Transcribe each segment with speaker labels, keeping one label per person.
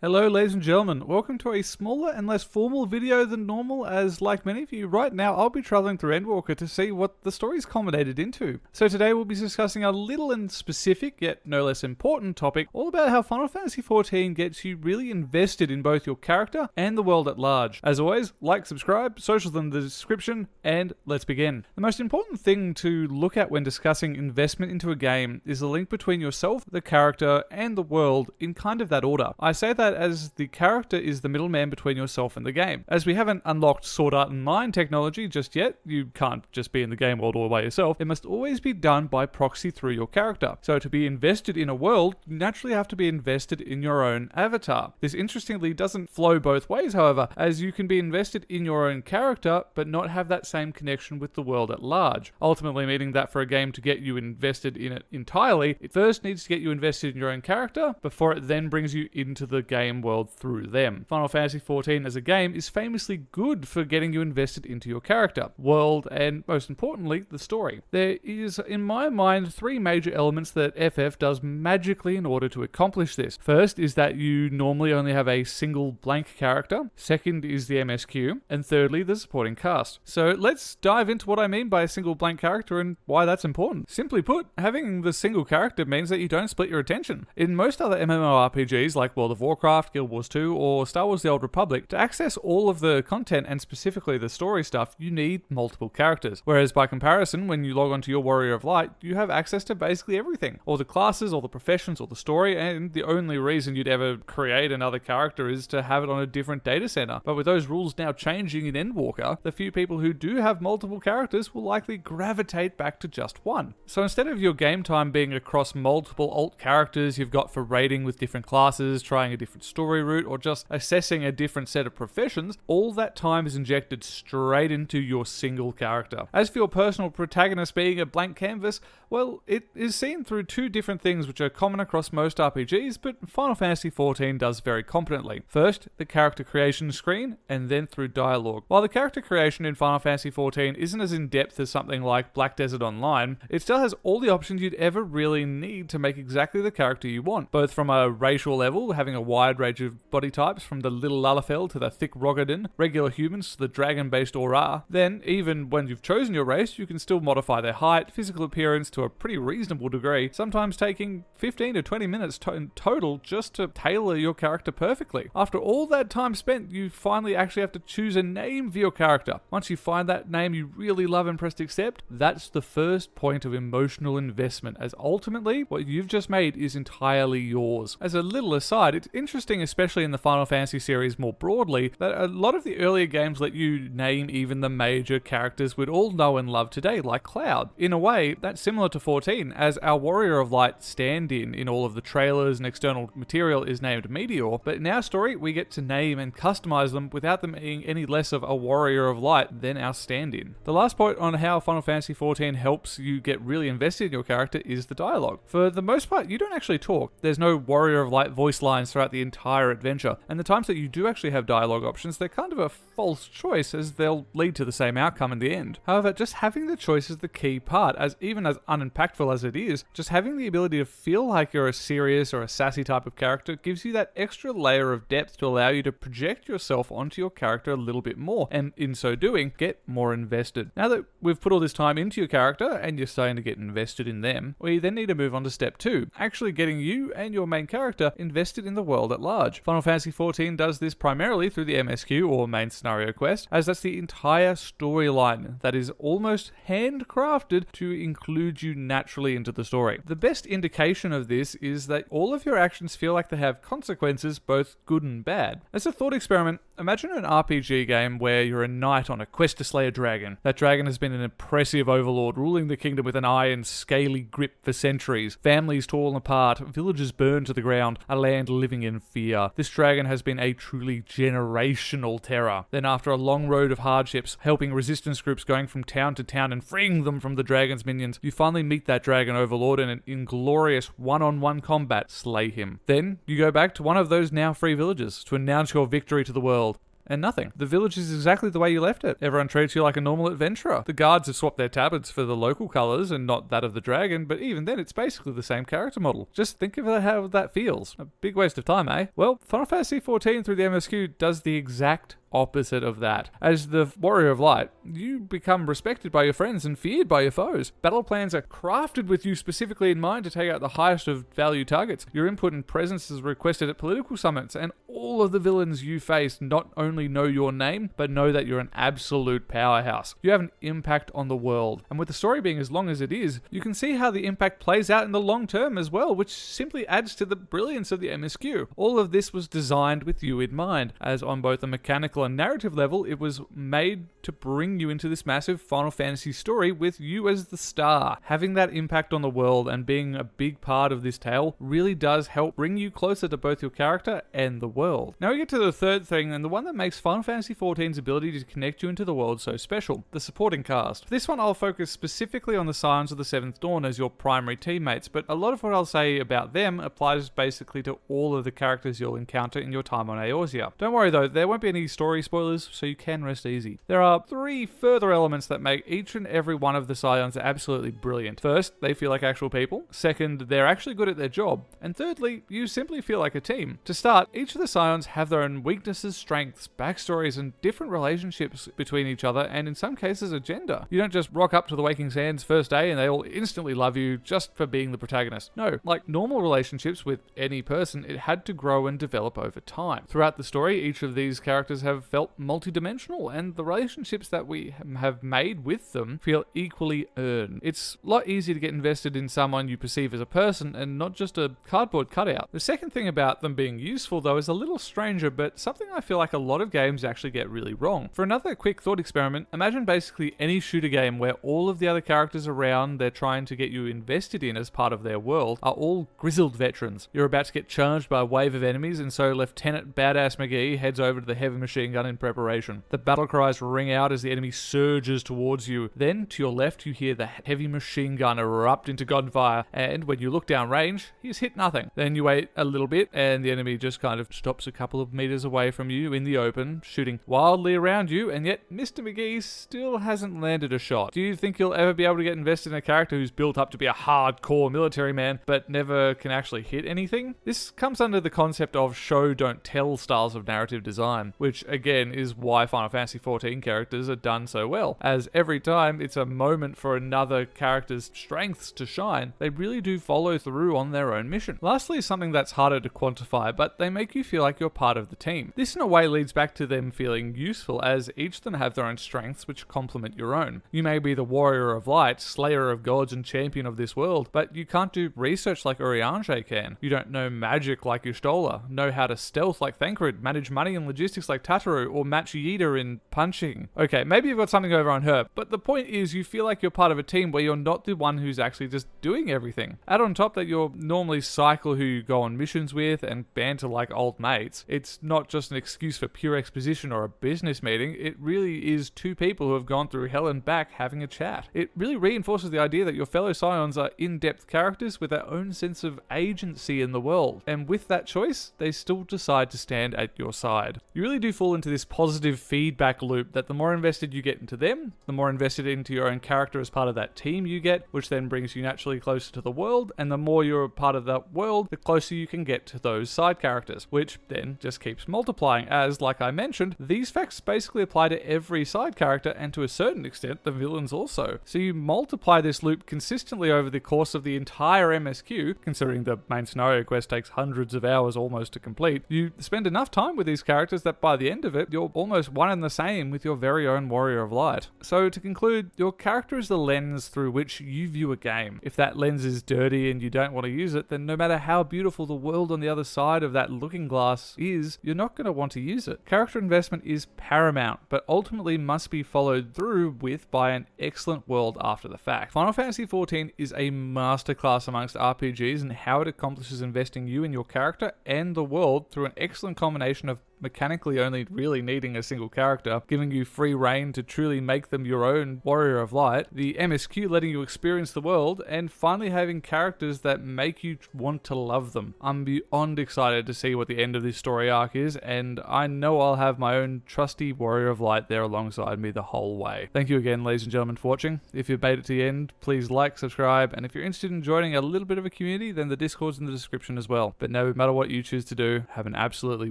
Speaker 1: Hello ladies and gentlemen, welcome to a smaller and less formal video than normal as like many of you, right now I'll be travelling through Endwalker to see what the story's culminated into. So today we'll be discussing a little and specific, yet no less important topic, all about how Final Fantasy XIV gets you really invested in both your character and the world at large. As always, like, subscribe, socials in the description, and let's begin. The most important thing to look at when discussing investment into a game is the link between yourself, the character, and the world in kind of that order. I say that as the character is the middleman between yourself and the game. As we haven't unlocked Sword Art Online technology just yet, you can't just be in the game world all by yourself. It must always be done by proxy through your character. So to be invested in a world, you naturally have to be invested in your own avatar. This interestingly doesn't flow both ways, however, as you can be invested in your own character, but not have that same connection with the world at large. Ultimately meaning that for a game to get you invested in it entirely, it first needs to get you invested in your own character before it then brings you into the game world through them. Final Fantasy XIV as a game is famously good for getting you invested into your character, world, and most importantly, the story. There is, in my mind, three major elements that FF does magically in order to accomplish this. First is that you normally only have a single blank character. Second is the MSQ. And thirdly, the supporting cast. So let's dive into what I mean by a single blank character and why that's important. Simply put, having the single character means that you don't split your attention. In most other MMORPGs like World of Warcraft, Guild Wars 2, or Star Wars The Old Republic, to access all of the content and specifically the story stuff, you need multiple characters. Whereas by comparison, when you log onto your Warrior of Light, you have access to basically everything. All the classes, all the professions, all the story, and the only reason you'd ever create another character is to have it on a different data center. But with those rules now changing in Endwalker, the few people who do have multiple characters will likely gravitate back to just one. So instead of your game time being across multiple alt characters you've got for raiding with different classes, trying a different story route, or just assessing a different set of professions, all that time is injected straight into your single character. As for your personal protagonist being a blank canvas, well, it is seen through two different things which are common across most RPGs, but Final Fantasy XIV does very competently. First, the character creation screen, and then through dialogue. While the character creation in Final Fantasy XIV isn't as in-depth as something like Black Desert Online, it still has all the options you'd ever really need to make exactly the character you want, both from a racial level, having a wide range of body types from the little Lalafell to the thick Rogadin, regular humans to the dragon-based Aura. Then, even when you've chosen your race, you can still modify their height, physical appearance to a pretty reasonable degree, sometimes taking 15 to 20 minutes in total just to tailor your character perfectly. After all that time spent, you finally actually have to choose a name for your character. Once you find that name you really love and press accept, that's the first point of emotional investment, as ultimately what you've just made is entirely yours. As a little aside, it's interesting, especially in the Final Fantasy series more broadly, that a lot of the earlier games let you name even the major characters we'd all know and love today, like Cloud. In a way, that's similar to 14, as our Warrior of Light stand-in in all of the trailers and external material is named Meteor, but in our story, we get to name and customize them without them being any less of a Warrior of Light than our stand-in. The last point on how Final Fantasy XIV helps you get really invested in your character is the dialogue. For the most part, you don't actually talk. There's no Warrior of Light voice lines throughout the entire adventure, and the times that you do actually have dialogue options, they're kind of a false choice as they'll lead to the same outcome in the end. However, just having the choice is the key part, as even as unimpactful as it is, just having the ability to feel like you're a serious or a sassy type of character gives you that extra layer of depth to allow you to project yourself onto your character a little bit more, and in so doing, get more invested. Now that we've put all this time into your character and you're starting to get invested in them, we then need to move on to step 2, actually getting you and your main character invested in the world at large. Final Fantasy XIV does this primarily through the MSQ, or main scenario quest, as that's the entire storyline that is almost handcrafted to include you naturally into the story. The best indication of this is that all of your actions feel like they have consequences, both good and bad. As a thought experiment, imagine an RPG game where you're a knight on a quest to slay a dragon. That dragon has been an oppressive overlord, ruling the kingdom with an iron, scaly grip for centuries. Families torn apart, villages burned to the ground, a land living in fear. This dragon has been a truly generational terror. Then after a long road of hardships, helping resistance groups going from town to town and freeing them from the dragon's minions, you finally meet that dragon overlord and in inglorious one-on-one combat slay him. Then you go back to one of those now free villages to announce your victory to the world. and nothing. The village is exactly the way you left it. Everyone treats you like a normal adventurer. The guards have swapped their tabards for the local colours and not that of the dragon, but even then it's basically the same character model. Just think of how that feels. A big waste of time, eh? Well, Final Fantasy XIV through the MSQ does the exact opposite of that. As the Warrior of Light, you become respected by your friends and feared by your foes. Battle plans are crafted with you specifically in mind to take out the highest of value targets. Your input and presence is requested at political summits, and all of the villains you face not only know your name, but know that you're an absolute powerhouse. You have an impact on the world, and with the story being as long as it is, you can see how the impact plays out in the long term as well, which simply adds to the brilliance of the MSQ. All of this was designed with you in mind, as on both a mechanical and narrative level, it was made to bring you into this massive Final Fantasy story with you as the star. Having that impact on the world and being a big part of this tale really does help bring you closer to both your character and the world. Now we get to the third thing, and the one that makes Final Fantasy XIV's ability to connect you into the world so special: the supporting cast. For this one, I'll focus specifically on the Scions of the Seventh Dawn as your primary teammates, but a lot of what I'll say about them applies basically to all of the characters you'll encounter in your time on Eorzea. Don't worry though, there won't be any story spoilers, so you can rest easy. There are 3 further elements that make each and every one of the Scions absolutely brilliant. First, they feel like actual people. Second, they're actually good at their job. And thirdly, you simply feel like a team. To start, each of the Scions have their own weaknesses, strengths, backstories, and different relationships between each other, and in some cases, agenda. You don't just rock up to the Waking Sands first day and they all instantly love you just for being the protagonist. No, like normal relationships with any person, it had to grow and develop over time. Throughout the story, each of these characters have felt multidimensional, and the relationships that we have made with them feel equally earned. It's a lot easier to get invested in someone you perceive as a person and not just a cardboard cutout. The second thing about them being useful though is a little stranger, but something I feel like a lot of games actually get really wrong. For another quick thought experiment, imagine basically any shooter game where all of the other characters around they're trying to get you invested in as part of their world are all grizzled veterans. You're about to get charged by a wave of enemies, and so Lieutenant Badass McGee heads over to the heavy machine gun in preparation. The battle cries ring out as the enemy surges towards you. Then, to your left, you hear the heavy machine gun erupt into gunfire, and when you look down range, he's hit nothing. Then you wait a little bit, and the enemy just kind of stops a couple of meters away from you in the open, shooting wildly around you, and yet Mr. McGee still hasn't landed a shot. Do you think you'll ever be able to get invested in a character who's built up to be a hardcore military man, but never can actually hit anything? This comes under the concept of show, don't tell styles of narrative design, which again is why Final Fantasy XIV characters are done so well, as every time it's a moment for another character's strengths to shine, they really do follow through on their own mission. Lastly is something that's harder to quantify, but they make you feel like you're part of the team. This in a way leads back to them feeling useful, as each of them have their own strengths which complement your own. You may be the Warrior of Light, Slayer of Gods and Champion of this world, but you can't do research like Urianger can. You don't know magic like Y'shtola, know how to stealth like Thancred, manage money and logistics like Tataru, or match Yida in punching. Okay, maybe you've got something over on her, but the point is you feel like you're part of a team where you're not the one who's actually just doing everything. Add on top that you're normally Cycle who you go on missions with and banter like old mates. It's not just an excuse for pure exposition or a business meeting, it really is 2 people who have gone through hell and back having a chat. It really reinforces the idea that your fellow Scions are in-depth characters with their own sense of agency in the world, and with that choice, they still decide to stand at your side. You really do fall into this positive feedback loop that the more invested you get into them, the more invested into your own character as part of that team you get, which then brings you naturally closer to the world, and the more you're a part of that world, the closer you can get to those side characters, which then just keeps multiplying, as, like I mentioned, these facts basically apply to every side character, and to a certain extent, the villains also. So you multiply this loop consistently over the course of the entire MSQ, considering the main scenario quest takes hundreds of hours almost to complete. You spend enough time with these characters that by the end of it, you're almost one and the same with your very own Warrior of Light. So to conclude, your character is the lens through which you view a game. If that lens is dirty and you don't want to use it, then no matter how beautiful the world on the other side of that looking glass is, you're not going to want to use it. Character investment is paramount, but ultimately must be followed through with by an excellent world after the fact. Final Fantasy XIV is a masterclass amongst RPGs in how it accomplishes investing you in your character and the world through an excellent combination of mechanically only really needing a single character, giving you free reign to truly make them your own Warrior of Light, the MSQ letting you experience the world, and finally having characters that make you want to love them. I'm beyond excited to see what the end of this story arc is, and I know I'll have my own trusty Warrior of Light there alongside me the whole way. Thank you again, ladies and gentlemen, for watching. If you've made it to the end, please like, subscribe, and if you're interested in joining a little bit of a community, then the Discord's in the description as well. But no matter what you choose to do, have an absolutely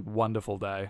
Speaker 1: wonderful day.